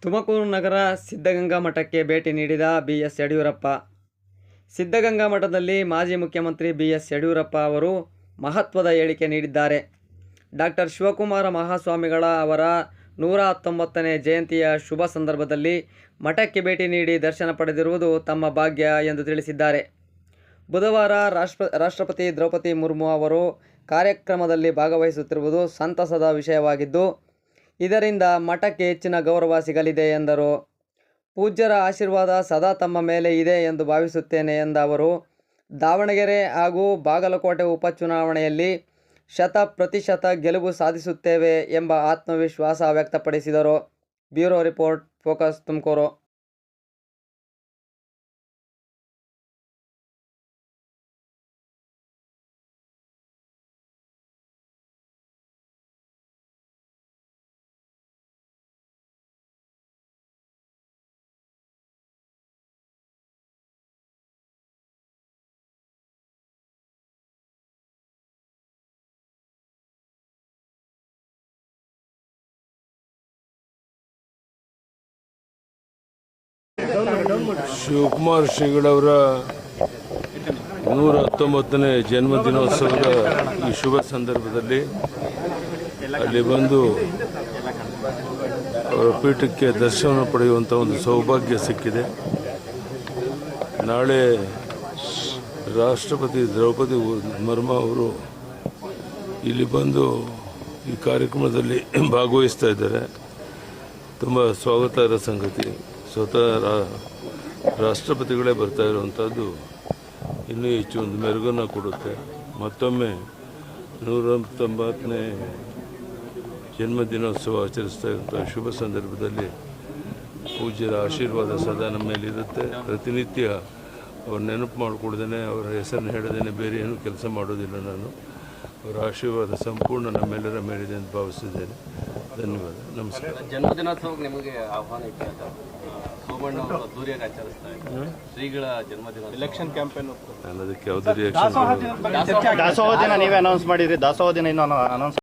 ತುಮಕೂರು ನಗರ ಸಿದ್ಧಗಂಗಾ ಮಠಕ್ಕೆ ಭೇಟಿ ನೀಡಿದ ಬಿ.ಎಸ್. ಯಡಿಯೂರಪ್ಪ. ಸಿದ್ಧಗಂಗಾ ಮಠದಲ್ಲಿ ಮಾಜಿ ಮುಖ್ಯಮಂತ್ರಿ ಬಿ.ಎಸ್. ಯಡಿಯೂರಪ್ಪ ಅವರು ಮಹತ್ವದ ಹೇಳಿಕೆ ನೀಡಿದ್ದಾರೆ. ಡಾಕ್ಟರ್ ಶಿವಕುಮಾರ ಮಹಾಸ್ವಾಮಿಗಳ ಅವರ 119ನೇ ಜಯಂತಿಯ ಶುಭ ಸಂದರ್ಭದಲ್ಲಿ ಮಠಕ್ಕೆ ಭೇಟಿ ನೀಡಿ ದರ್ಶನ ಪಡೆದಿರುವುದು ತಮ್ಮ ಭಾಗ್ಯ ಎಂದು ತಿಳಿಸಿದ್ದಾರೆ. ಬುಧವಾರ ರಾಷ್ಟ್ರಪತಿ ದ್ರೌಪದಿ ಮುರ್ಮು ಅವರು ಕಾರ್ಯಕ್ರಮದಲ್ಲಿ ಭಾಗವಹಿಸುತ್ತಿರುವುದು ಸಂತಸದ ವಿಷಯವಾಗಿದ್ದು, ಇದರಿಂದ ಮಠಕ್ಕೆ ಹೆಚ್ಚಿನ ಗೌರವ ಸಿಗಲಿದೆ ಎಂದರು. ಪೂಜ್ಯರ ಆಶೀರ್ವಾದ ಸದಾ ತಮ್ಮ ಮೇಲೆ ಇದೆ ಎಂದು ಭಾವಿಸುತ್ತೇನೆ ಎಂದ ಅವರು, ದಾವಣಗೆರೆ ಹಾಗೂ ಬಾಗಲಕೋಟೆ ಉಪಚುನಾವಣೆಯಲ್ಲಿ 100% ಗೆಲುವು ಸಾಧಿಸುತ್ತೇವೆ ಎಂಬ ಆತ್ಮವಿಶ್ವಾಸ ವ್ಯಕ್ತಪಡಿಸಿದರು. Bureau report, focus, Tumakuru. Shivakumar ಶ್ರೀಗಳವರ 119ನೇ ಜನ್ಮದಿನೋತ್ಸವದ ಈ ಶುಭ ಸಂದರ್ಭದಲ್ಲಿ ಅಲ್ಲಿ ಬಂದು ಅವರ ಪೀಠಕ್ಕೆ ದರ್ಶನ ಪಡೆಯುವಂಥ ಒಂದು ಸೌಭಾಗ್ಯ ಸಿಕ್ಕಿದೆ. ನಾಳೆ ರಾಷ್ಟ್ರಪತಿ ದ್ರೌಪದಿ ಮುರ್ಮು ಅವರು ಇಲ್ಲಿ ಬಂದು ಈ ಕಾರ್ಯಕ್ರಮದಲ್ಲಿ ಭಾಗವಹಿಸ್ತಾ ಇದ್ದಾರೆ. ತುಂಬ ಸ್ವಾಗತಾರ್ಹ ಸಂಗತಿ. ಸ್ವತಃ ರಾಷ್ಟ್ರಪತಿಗಳೇ ಬರ್ತಾ ಇರುವಂಥದ್ದು ಇನ್ನೂ ಹೆಚ್ಚು ಒಂದು ಮೆರುಗನ್ನು ಕೊಡುತ್ತೆ. ಮತ್ತೊಮ್ಮೆ 119ನೇ ಜನ್ಮದಿನೋತ್ಸವ ಆಚರಿಸ್ತಾ ಇರುವಂಥ ಶುಭ ಸಂದರ್ಭದಲ್ಲಿ ಪೂಜ್ಯರ ಆಶೀರ್ವಾದ ಸದಾ ನಮ್ಮ ಮೇಲಿರುತ್ತೆ. ಪ್ರತಿನಿತ್ಯ ಅವ್ರ ನೆನಪು ಮಾಡಿಕೊಡ್ದೇನೆ, ಅವರ ಹೆಸರನ್ನು ಹೇಳದೇನೆ ಬೇರೆ ಏನೂ ಕೆಲಸ ಮಾಡೋದಿಲ್ಲ. ನಾನು ಅವರ ಆಶೀರ್ವಾದ ಸಂಪೂರ್ಣ ನಮ್ಮೆಲ್ಲರ ಮೇಲಿದೆ ಅಂತ ಭಾವಿಸಿದ್ದೇನೆ. ಧನ್ಯವಾದ. ನಮಸ್ಕಾರ. ಜನ್ಮದಿನೋತ್ಸವಕ್ಕೆ ನಿಮಗೆ ಆಹ್ವಾನ ಇತ್ತು. ಸೋಮಣ್ಣ ಅವರು ಅದ್ದೂರಿಯಾಗಿ ಆಚರಿಸ್ತಾ ಇದ್ದಾರೆ. ಶ್ರೀಗಳ ಜನ್ಮದಿನ ಎಲೆಕ್ಷನ್ ಕ್ಯಾಂಪೇನ್ ನಾನು ಅದಕ್ಕೆ ಯಾವುದೇ ರಿಯಾಕ್ಷನ್ ದಾಸೋಹ ದಿನ ನೀವೇ ಅನೌನ್ಸ್ ಮಾಡಿದ್ರಿ. ದಾಸೋಹ ದಿನ ಇನ್ನೂ ಅನೌನ್ಸ್